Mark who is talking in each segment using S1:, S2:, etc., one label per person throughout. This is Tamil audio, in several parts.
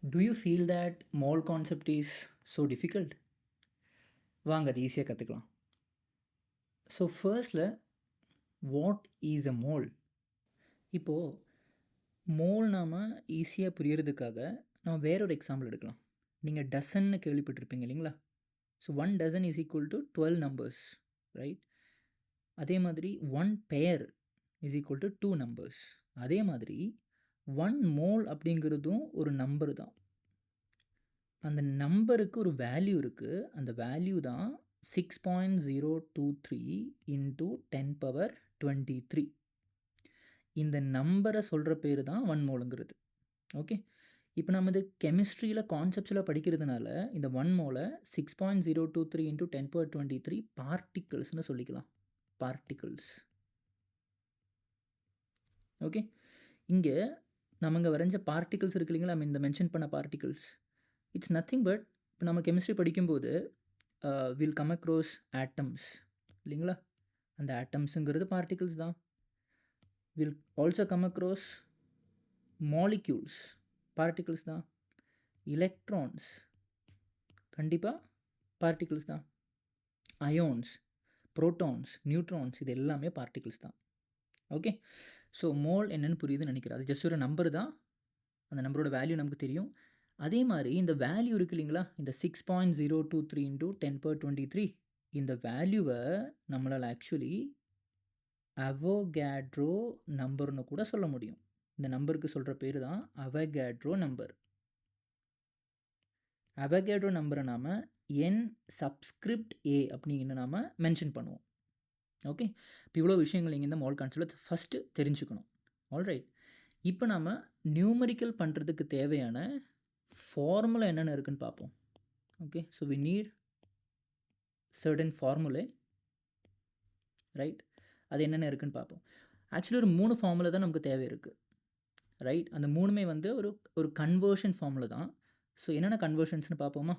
S1: Do you feel that mole concept is so difficult? வாங்க அது ஈஸியாக கற்றுக்கலாம். ஸோ ஃபர்ஸ்டில் வாட் இஸ் அ மோல்? இப்போது மோல் நாம் ஈஸியாக புரியறதுக்காக நம்ம வேற ஒரு எக்ஸாம்பிள் எடுக்கலாம். நீங்கள் டசன்னு கேள்விப்பட்டிருப்பீங்க இல்லைங்களா? So 1 dozen is equal to 12 numbers, right? அதே மாதிரி 1 பெயர் இஸ் ஈக்குவல் டு 2 நம்பர்ஸ். அதே மாதிரி 1 மோல் அப்படிங்கிறதும் ஒரு நம்பர் தான். அந்த நம்பருக்கு ஒரு வேல்யூ இருக்குது. அந்த வேல்யூ தான் 6.023 இன்ட்டு 10^23. இந்த நம்பரை சொல்கிற பேர் தான் 1 மோலுங்கிறது. ஓகே, இப்போ நம்ம இது கெமிஸ்ட்ரியில் கான்செப்ட்ஸில் படிக்கிறதுனால இந்த 1 மோலை 6.023 இன்ட்டு 10^23 பார்ட்டிகல்ஸ்னு சொல்லிக்கலாம். பார்ட்டிகல்ஸ். ஓகே, இங்கே நம்ம இங்கே வரைஞ்ச பார்ட்டிகல்ஸ் இருக்கு இல்லைங்களா? இந்த மென்ஷன் பண்ண பார்ட்டிகல்ஸ், இட்ஸ் நத்திங் பட் இப்போ நம்ம கெமிஸ்ட்ரி படிக்கும்போது வில் கம் அக்ராஸ் ஆட்டம்ஸ் இல்லைங்களா? அந்த ஆட்டம்ஸுங்கிறது பார்ட்டிகல்ஸ் தான். Will also come across molecules, particles தான். எலக்ட்ரான்ஸ் கண்டிப்பாக பார்ட்டிகல்ஸ் தான். அயோன்ஸ், ப்ரோட்டான்ஸ், நியூட்ரான்ஸ், இது எல்லாமே பார்ட்டிகல்ஸ் தான். ஓகே, ஸோ மோல் என்னென்னு புரியுதுன்னு நினைக்கிறேன். அது ஜஸ்ட் ஒரு நம்பர் தான். அந்த நம்பரோட வேல்யூ நமக்கு தெரியும். அதே மாதிரி இந்த வேல்யூ இருக்குது இல்லைங்களா? இந்த 6.023 இன்ட்டு 10^23, இந்த வேல்யூவை நம்மளால் ஆக்சுவலி அவொகேட்ரோ நம்பர்னு கூட சொல்ல முடியும். இந்த நம்பருக்கு சொல்கிற பேர் தான் அவொகேட்ரோ நம்பர். அவொகேட்ரோ நம்பரை நாம் என் சப்ஸ்கிரிப்ட் ஏ அப்படின்னு நாம் மென்ஷன் பண்ணுவோம். ஓகே, இப்போ இவ்வளோ விஷயங்கள் நீங்கள் இந்த மோல் கான்செப்டில் ஃபஸ்ட்டு தெரிஞ்சுக்கணும். ஆல்ரைட், இப்போ நாம் நியூமரிக்கல் பண்ணுறதுக்கு தேவையான ஃபார்முலா என்னென்ன இருக்குன்னு பார்ப்போம். Okay, so we need certain formulae, right? அது என்னென்ன இருக்குன்னு பார்ப்போம். ஆக்சுவலி ஒரு 3 ஃபார்முலா தான் நமக்கு தேவை இருக்குது, ரைட்? அந்த 3மே வந்து ஒரு கன்வர்ஷன் ஃபார்முலா தான். ஸோ என்னென்ன கன்வர்ஷன்ஸ்னு பார்ப்போமா?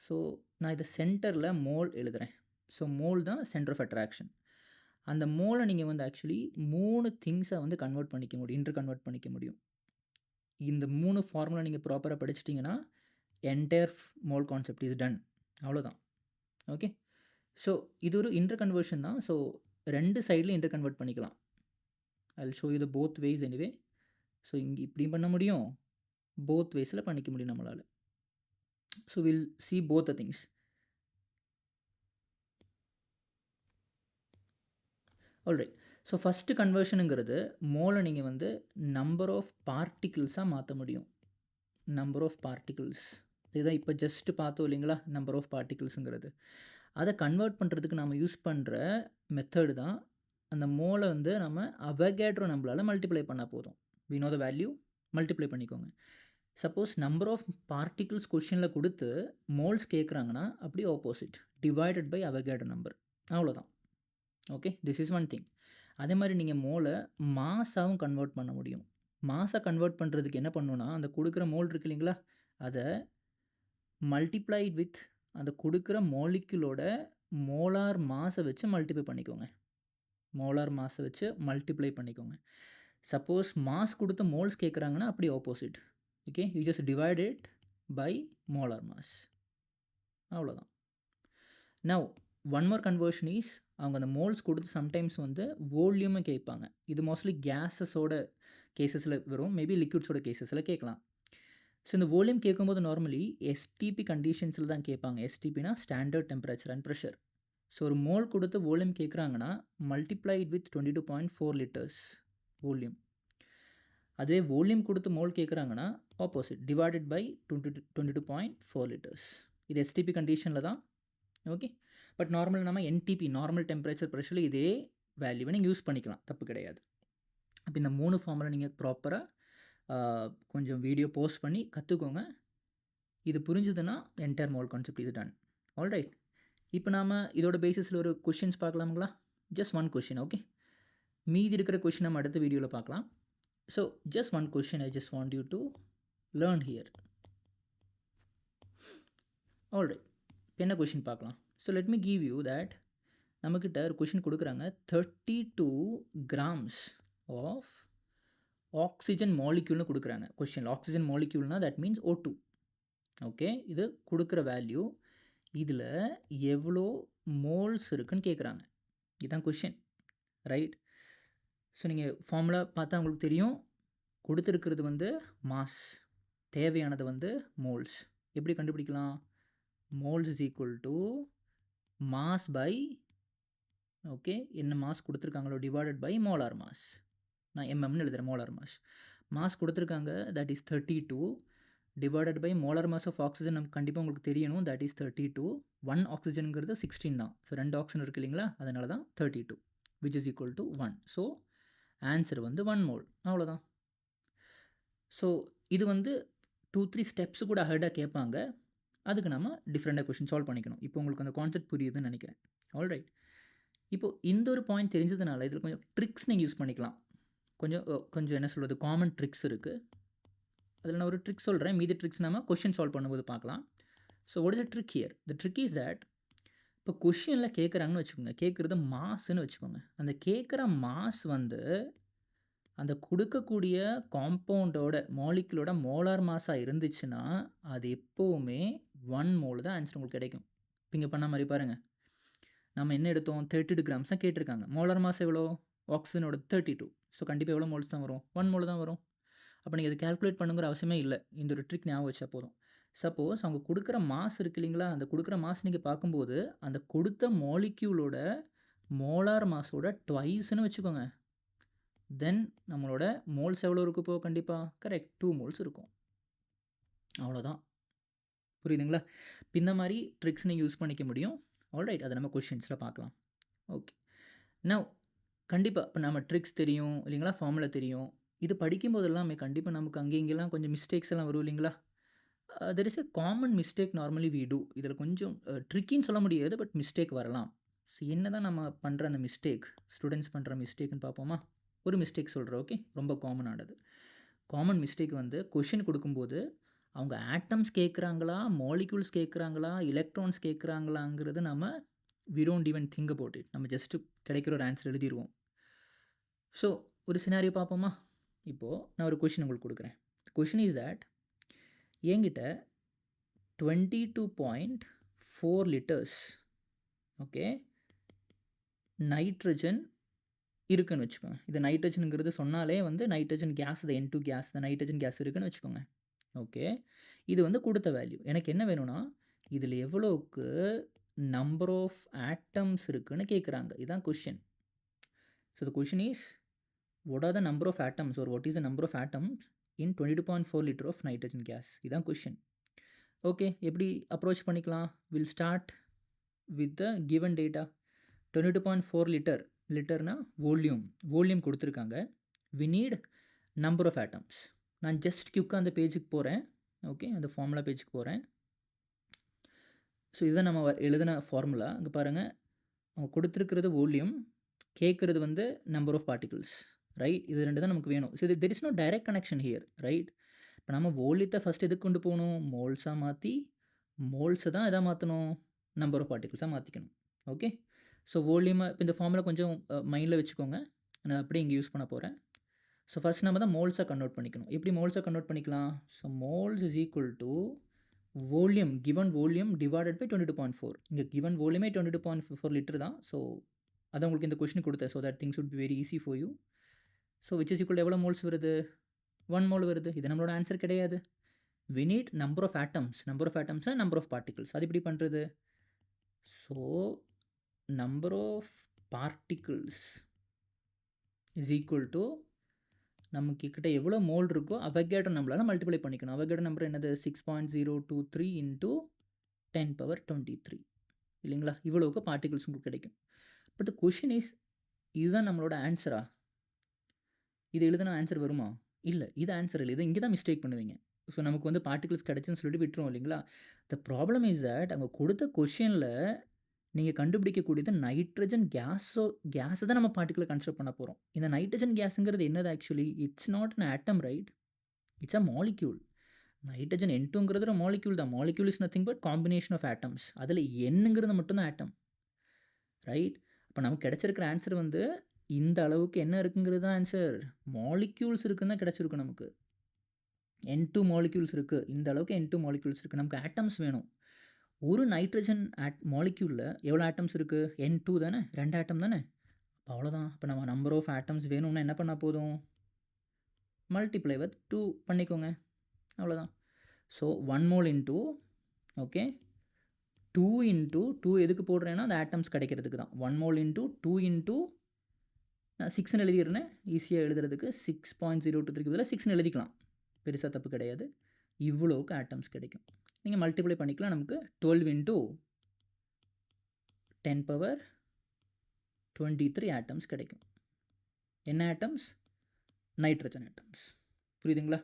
S1: ஸோ நான் இதை சென்டரில் மோல் எழுதுகிறேன். ஸோ மோல் தான் சென்டர் ஆஃப் அட்ராக்ஷன். அந்த மோலை நீங்கள் வந்து ஆக்சுவலி 3 திங்ஸை வந்து கன்வெர்ட் பண்ணிக்க முடியும், இன்டர் கன்வெர்ட் பண்ணிக்க முடியும். இந்த 3 ஃபார்முலா நீங்கள் ப்ராப்பராக படிச்சிட்டிங்கன்னா entire mole concept is done. அவ்வளோதான். ஓகே, ஸோ இது ஒரு இன்டர் கன்வர்ஷன் தான். ஸோ 2 சைட்லையும் இன்டர் கன்வெர்ட் பண்ணிக்கலாம். I will show you the both ways anyway. So இங்கே இப்படியும் பண்ண முடியும், போத் வேஸில் பண்ணிக்க முடியும் நம்மளால். So will see both the things. Alright, so first கன்வர்ஷனுங்கிறது மோலை நீங்கள் வந்து நம்பர் ஆஃப் பார்ட்டிகிள்ஸாக மாற்ற முடியும். நம்பர் ஆஃப் பார்ட்டிகிள்ஸ் இதுதான் இப்போ ஜஸ்ட்டு பார்த்தோம் இல்லைங்களா? நம்பர் ஆஃப் பார்ட்டிகிள்ஸுங்கிறது. அதை கன்வெர்ட் பண்ணுறதுக்கு நம்ம யூஸ் பண்ணுற மெத்தடு தான் அந்த மோலை வந்து நம்ம அவொகேட்ரோ நம்மளால் மல்டிப்ளை பண்ணால் போதும். We know the value, multiply பண்ணிக்கோங்க. சப்போஸ் நம்பர் ஆஃப் பார்ட்டிகிள்ஸ் கொஷினில் கொடுத்து மோல்ஸ் கேட்குறாங்கன்னா அப்படியே opposite, divided by Avogadro number, அவ்வளோதான். Okay, this is one thing. அதே மாதிரி நீங்கள் மோலை மாஸாகவும் கன்வெர்ட் பண்ண முடியும். மாஸை கன்வெர்ட் பண்ணுறதுக்கு என்ன பண்ணணுன்னா, அந்த கொடுக்குற மோல் இருக்கு இல்லைங்களா? அதை மல்டிப்ளைட் வித் அந்த கொடுக்குற மாலிக்யூலோட மோலார் மாஸை வச்சு மல்டிப்ளை பண்ணிக்கோங்க. மோலார் மாஸை வச்சு மல்டிப்ளை பண்ணிக்கோங்க. சப்போஸ் மாஸ் கொடுத்து மோல்ஸ் கேட்குறாங்கன்னா அப்படி opposite. Okay, you just divide it by molar mass, அவ்வளோதான். Now one more conversion is, அவங்க அந்த மோல்ஸ் கொடுத்து சம்டைம்ஸ் வந்து வோல்யூமை கேட்பாங்க. இது மோஸ்ட்லி கேஸஸோட கேசஸில் வரும், மேபி லிக்விட்ஸோட கேசஸில் கேட்கலாம். ஸோ இந்த வோல்யூம் கேட்கும்போது நார்மலி எஸ்டிபி கண்டிஷன்ஸில் தான் கேட்பாங்க. எஸ்டிபினா standard temperature and pressure. So ஒரு மோல் கொடுத்து வோல்யூம் கேட்குறாங்கன்னா மல்டிப்ளைட் வித் 22.4 லிட்டர்ஸ் வோல்யூம். அதே வோல்யூம் கொடுத்து மோல் கேட்குறாங்கன்னா ஆப்போசிட், டிவைடட் பை 22.4 லிட்டர்ஸ். இது எஸ்டிபி கண்டிஷனில் தான். ஓகே, பட் நார்மல் நம்ம என்டிபி, நார்மல் டெம்பரேச்சர் ப்ரெஷரில் இதே வேல்யூவை நீங்கள் யூஸ் பண்ணிக்கலாம், தப்பு கிடையாது. அப்போ இந்த 3 ஃபார்மில் நீங்கள் ப்ராப்பராக கொஞ்சம் வீடியோ போஸ்ட் பண்ணி கற்றுக்கோங்க. இது புரிஞ்சுதுன்னா என்டையர் மோல் கான்செப்ட் இது டன். ஆல்ரைட், இப்போ நாம் இதோட பேசிஸில் ஒரு கொஷின்ஸ் பார்க்கலாமுங்களா? Just one question. ஓகே, மீதி இருக்கிற கொஷின் நம்ம அடுத்த வீடியோவில் பார்க்கலாம். So just one question I just want you to learn here. Alright, இப்போ என்ன கொஷின் பார்க்கலாம். So let me give you that நம்மக்கிட்ட ஒரு கொஷின் கொடுக்குறாங்க. 32 grams ஆஃப் ஆக்சிஜன் மாலிக்யூல்னு கொடுக்குறாங்க கொஷினில். ஆக்சிஜன் மாலிக்யூல்னால் தட் மீன்ஸ் O2. ஓகே, இது கொடுக்குற வேல்யூ. இதில் எவ்வளோ மோல்ஸ் இருக்குன்னு கேட்குறாங்க. இதுதான் கொஷின், ரைட்? ஸோ நீங்கள் ஃபார்முலா பார்த்தா உங்களுக்கு தெரியும். கொடுத்துருக்கிறது வந்து மாஸ், தேவையானது வந்து மோல்ஸ். எப்படி கண்டுபிடிக்கலாம்? Moles is equal to mass by, okay, என்ன மாஸ் கொடுத்துருக்காங்களோ டிவைடட் பை மோலார் மாஸ். நான் எம்எம்னு எழுதுகிறேன், மோலார் மாஸ். மாஸ் கொடுத்துருக்காங்க, that is 32 divided by molar mass of oxygen நமக்கு கண்டிப்பாக உங்களுக்கு தெரியணும், தட் இஸ் 32. 1 ஆக்சிஜனுங்கிறது 16 தான். ஸோ 2 ஆக்சிஜன் இருக்குது இல்லைங்களா, அதனால தான் 32 which is equal to 1. So answer வந்து 1 மோல், அவ்வளோதான். ஸோ இது வந்து 2-3 ஸ்டெப்ஸு கூட அஹெடாக கேட்பாங்க. அதுக்கு நம்ம டிஃப்ரெண்ட்டாக கொஷின் சால்வ் பண்ணிக்கணும். இப்போ உங்களுக்கு அந்த கான்செப்ட் புரியுதுன்னு நினைக்கிறேன். ஆல்ரைட், இப்போது இந்த ஒரு பாயிண்ட் தெரிஞ்சதுனால இதில் கொஞ்சம் ட்ரிக்ஸ் நீங்கள் யூஸ் பண்ணிக்கலாம். கொஞ்சம் என்ன சொல்கிறது, காமன் ட்ரிக்ஸ் இருக்குது. அதில் நான் ஒரு ட்ரிக் சொல்கிறேன், மீதி ட்ரிக்ஸ் நம்ம கொஷின் சால்வ் பண்ணும்போது பார்க்கலாம். So what is the trick here? The trick is that, இப்போ கொஷினில் கேட்குறாங்கன்னு வச்சுக்கோங்க, கேட்குறது மாஸ்ன்னு வச்சுக்கோங்க. அந்த கேட்குற மாஸ் வந்து அந்த கொடுக்கக்கூடிய காம்பவுண்டோட மாலிகுலோட மோலார் மாஸாக இருந்துச்சுன்னா அது எப்போவுமே 1 மோல் தான் ஆன்சர் உங்களுக்கு கிடைக்கும். இப்போ இங்கே பண்ண மாதிரி பாருங்கள், நம்ம என்ன எடுத்தோம், 32 கிராம்ஸ் தான் கேட்டிருக்காங்க. மோலார் மாஸ் எவ்வளோ? ஆக்சிஜனோட 32. ஸோ கண்டிப்பாக எவ்வளோ மோல்ஸ் தான் வரும்? 1 மோல் தான் வரும். அப்போ நீங்கள் அதை கால்குலேட் பண்ணுங்கிற அவசியமே இல்லை. இந்த ஒரு ட்ரிக் ஞாபகம் வச்சா போதும். சப்போஸ் அவங்க கொடுக்குற மாஸ் இருக்கு இல்லைங்களா, அந்த கொடுக்குற மாஸ் நீங்கள் பார்க்கும்போது அந்த கொடுத்த மாலிக்யூலோட மோலார் மாஸோட ட்வைஸ்ன்னு வச்சுக்கோங்க. தென் நம்மளோட மோல்ஸ் எவ்வளோ இருக்குது இப்போ? கண்டிப்பாக கரெக்ட் 2 மோல்ஸ் இருக்கும். அவ்வளோதான், புரியுதுங்களா? இந்த மாதிரி ட்ரிக்ஸ் நீங்கள் யூஸ் பண்ணிக்க முடியும். ஆல்ரைட், அதை நம்ம கொஷின்ஸில் பார்க்கலாம். ஓகே, நான் கண்டிப்பாக இப்போ நம்ம ட்ரிக்ஸ் தெரியும் இல்லைங்களா, ஃபார்முலா தெரியும். இது படிக்கும்போது எல்லாமே கண்டிப்பாக நமக்கு அங்கே இங்கெல்லாம் கொஞ்சம் மிஸ்டேக்ஸ் எல்லாம் வரும் இல்லைங்களா. There is a common mistake normally we do. இதில் கொஞ்சம் ட்ரிக்கின்னு சொல்ல முடியாது, பட் மிஸ்டேக் வரலாம். ஸோ என்ன தான் நம்ம பண்ணுற அந்த மிஸ்டேக், ஸ்டூடெண்ட்ஸ் பண்ணுற மிஸ்டேக்குன்னு பார்ப்போமா? ஒரு மிஸ்டேக் சொல்கிறேன், ஓகே, ரொம்ப காமனானது. காமன் மிஸ்டேக் வந்து கொஷின் கொடுக்கும்போது அவங்க ஆட்டம்ஸ் கேட்குறாங்களா, மாலிக்யூல்ஸ் கேட்குறாங்களா, எலக்ட்ரான்ஸ் கேட்குறாங்களாங்கிறது நம்ம we don't even think about it. நம்ம ஜஸ்ட்டு கிடைக்கிற ஒரு ஆன்சர் எழுதிடுவோம். ஸோ ஒரு சினாரியோ பார்ப்போமா? இப்போது நான் ஒரு கொஷின் உங்களுக்கு கொடுக்குறேன். கொஷின் இஸ் தட், என்கிட்ட 22.4 லிட்டர்ஸ் ஓகே நைட்ரஜன் இருக்குன்னு வச்சுக்கோங்க. இது நைட்ரஜனுங்கிறது சொன்னாலே வந்து நைட்ரஜன் கேஸ், இந்த N2 கேஸ், இந்த நைட்ரஜன் கேஸ் இருக்குன்னு வச்சுக்கோங்க. ஓகே, இது வந்து கொடுத்த வேல்யூ. எனக்கு என்ன வேணும்னா இதில் எவ்வளோக்கு நம்பர் ஆஃப் ஆட்டம்ஸ் இருக்குன்னு கேட்குறாங்க. இதுதான் question. So the question is, what are the number of atoms or what is the number of atoms in 22.4 litre of nitrogen gas? இதுதான் கொஷின். ஓகே, எப்படி அப்ரோச் பண்ணிக்கலாம்? Will start with the given data. 22.4 litre, லிட்டர்னா வால்யூம் கொடுத்துருக்காங்க. We need number of atoms. நான் ஜஸ்ட் குயிக்காக அந்த பேஜுக்கு போகிறேன். ஓகே, அந்த ஃபார்முலா பேஜுக்கு போகிறேன். ஸோ இதுதான் நம்ம எழுதின ஃபார்முலா. அங்கே பாருங்கள், அவங்க கொடுத்துருக்கிறது வால்யூம், கேட்குறது வந்து நம்பர் ஆஃப் பார்ட்டிகல்ஸ், ரைட்? இது ரெண்டு தான் நமக்கு வேணும். ஸோ இது there is no direct connection here, right? இப்போ நம்ம வால்யூத்தை ஃபஸ்ட் எதுக்கு கொண்டு போகணும்? மோல்ஸாக மாற்றி, மோல்ஸை தான் எதாக மாற்றணும்? நம்பர் ஆஃப் பார்ட்டிகல்ஸாக மாற்றிக்கணும். ஓகே, ஸோ வால்யூமை இப்போ இந்த ஃபார்முலா கொஞ்சம் மைண்டில் வச்சுக்கோங்க. நான் அப்படியே இங்கே யூஸ் பண்ண போகிறேன். ஸோ ஃபஸ்ட் நம்ம தான் மோல்ஸாக கன்வெர்ட் பண்ணிக்கணும். எப்படி மோல்ஸாக கன்வெர்ட் பண்ணிக்கலாம்? So moles is equal to volume, given volume divided by 22.4. இங்கே கிவன் வால்யூமே 22.4 லிட்டர் தான். ஸோ அதை உங்களுக்கு இந்த கொஷின் கொடுத்தேன். So that things would be very easy for you. So which is equal எவ்வளோ மோல்ஸ் வருது? 1 மோல் வருது. இது நம்மளோட ஆன்சர் கிடையாது. We need number of atoms. Number of ஆட்டம்ஸ்னால் நம்பர் ஆஃப் பார்ட்டிகல்ஸ். அது எப்படி பண்ணுறது? So number of particles is equal to நமக்கு கிட்ட எவ்வளோ மோல் இருக்கோ அவகேட்ரோ நம்மளால் மல்டிப்ளை பண்ணிக்கணும். அவகேட்ரோ நம்பர் என்னது? 6.023 இன்ட்டு 10^23 இல்லைங்களா? இவ்வளோக்கு பார்ட்டிகல்ஸ் உங்களுக்கு கிடைக்கும். பட் த கொஷின் இஸ், இதுதான் நம்மளோட ஆன்சரா? இது எழுதுனா ஆன்சர் வருமா? இல்லை, இது ஆன்சர் இல்லை. இது இங்கே தான் மிஸ்டேக் பண்ணுவீங்க. ஸோ நமக்கு வந்து பார்ட்டிகல்ஸ் கிடச்சுன்னு சொல்லிட்டு விட்டுரும் இல்லைங்களா? த ப்ராப்ளம் இஸ் தட் அங்கே கொடுத்த கொஷினில் நீங்கள் கண்டுபிடிக்கக்கூடியது நைட்ரஜன் கேஸை தான் நம்ம பார்ட்டிகுலர் கன்சிடர் பண்ண போகிறோம். இந்த நைட்ரஜன் கேஸுங்கிறது என்னது? Actually it's not an atom, right? It's a molecule. Nitrogen N2ங்கிறது ஒரு மாலிக்யூல் தான். Molecule is nothing but combination of atoms. அதில் Nங்கிறது மட்டும்தான் ஆட்டம், ரைட்? அப்போ நமக்கு கிடச்சிருக்கிற ஆன்சர் வந்து இந்த அளவுக்கு என்ன இருக்குங்கிறது தான் ஆன்சர். மாலிக்யூல்ஸ் இருக்குன்னு தான் கிடச்சிருக்கும் நமக்கு. N2 மாலிக்யூல்ஸ் இருக்குது. இந்த அளவுக்கு N2 மாலிக்யூல்ஸ் இருக்குது. நமக்கு ஆட்டம்ஸ் வேணும். ஒரு நைட்ரஜன் மாலிக்யூலில் எவ்வளோ ஆட்டம்ஸ் இருக்குது? N2 தானே, 2 ஆட்டம் தானே. அவ்வளோதான். இப்போ நம்ம நம்பர் ஆஃப் ஆட்டம்ஸ் வேணும்னா என்ன பண்ணால் போதும்? மல்டிப்ளை வித் 2 பண்ணிக்கோங்க, அவ்வளோதான். So 1 mole into, okay, 2 into 2 எதுக்கு போடுறேன்னா அந்த ஆட்டம்ஸ் கிடைக்கிறதுக்கு தான். 1 மோல் இன்டூ 2 இன்டூ, நான் 6ன்னு எழுதிடுறேன் ஈஸியாக எழுதுறதுக்கு. 6.023 பதிலாக 6ன்னு எழுதிக்கலாம், பெருசாக தப்பு கிடையாது. இவ்வளோவுக்கு ஆட்டம்ஸ் கிடைக்கும். நீங்கள் மல்டிப்ளை பண்ணிக்கலாம். நமக்கு 12 இன்டூ 10 பவர் 23 ஆட்டம்ஸ் கிடைக்கும். என்ன ஆட்டம்ஸ்? Nitrogen atoms. புரியுதுங்களா?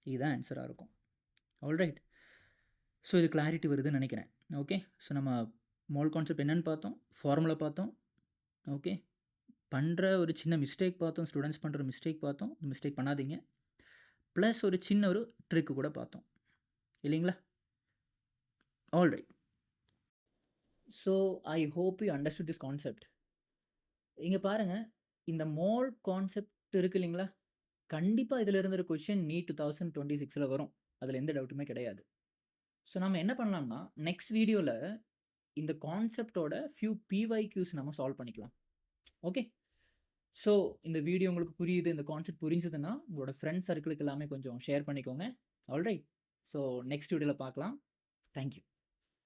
S1: இதுதான் ஆன்சராக இருக்கும். ஆல்ரைட். ஸோ இது கிளாரிட்டி வருதுன்னு நினைக்கிறேன். ஓகே. ஸோ நம்ம மோல் கான்செப்ட் என்னென்னு பார்த்தோம், ஃபார்முலா பார்த்தோம். ஓகே, பண்ணுற ஒரு சின்ன மிஸ்டேக் பார்த்தோம், ஸ்டூடெண்ட்ஸ் பண்ணுற மிஸ்டேக் பார்த்தோம். மிஸ்டேக் பண்ணாதீங்க. ப்ளஸ் ஒரு சின்ன ஒரு ட்ரிக்கு கூட பார்த்தோம், இல்லைங்களா? Alright. So I hope you understood this concept. இங்கே பாருங்கள், இந்த மோல் கான்செப்ட் இருக்குது இல்லைங்களா, கண்டிப்பாக இதில் இருந்த ஒரு கொஷின் நீட் 2026 வரும். அதில் எந்த டவுட்டுமே கிடையாது. ஸோ நம்ம என்ன பண்ணலாம்னா, நெக்ஸ்ட் வீடியோவில் இந்த கான்செப்டோட ஃபியூ PYQs நம்ம சால்வ் பண்ணிக்கலாம். ஓகே. ஸோ இந்த வீடியோ உங்களுக்கு புரியுது, இந்த கான்செப்ட் புரிஞ்சுதுன்னா உங்களோட ஃப்ரெண்ட்ஸ் சர்க்கிளுக்கு எல்லாமே கொஞ்சம் ஷேர் பண்ணிக்கோங்க. ஆல்ரைட். ஸோ நெக்ஸ்ட் வீடியோவில் பார்க்கலாம். தேங்க்யூ.